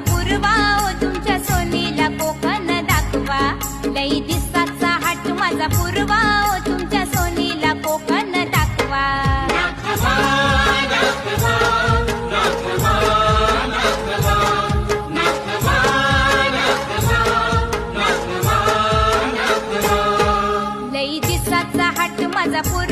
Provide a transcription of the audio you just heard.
पूर्वा ओ तुमच्या सोनीला कोकण दाखवा लई दिसाचा हाट माझा पूर्वा ओ तुमच्या सोनीला कोकण दाखवा लई दिसाचा हाट माझा पूर्वा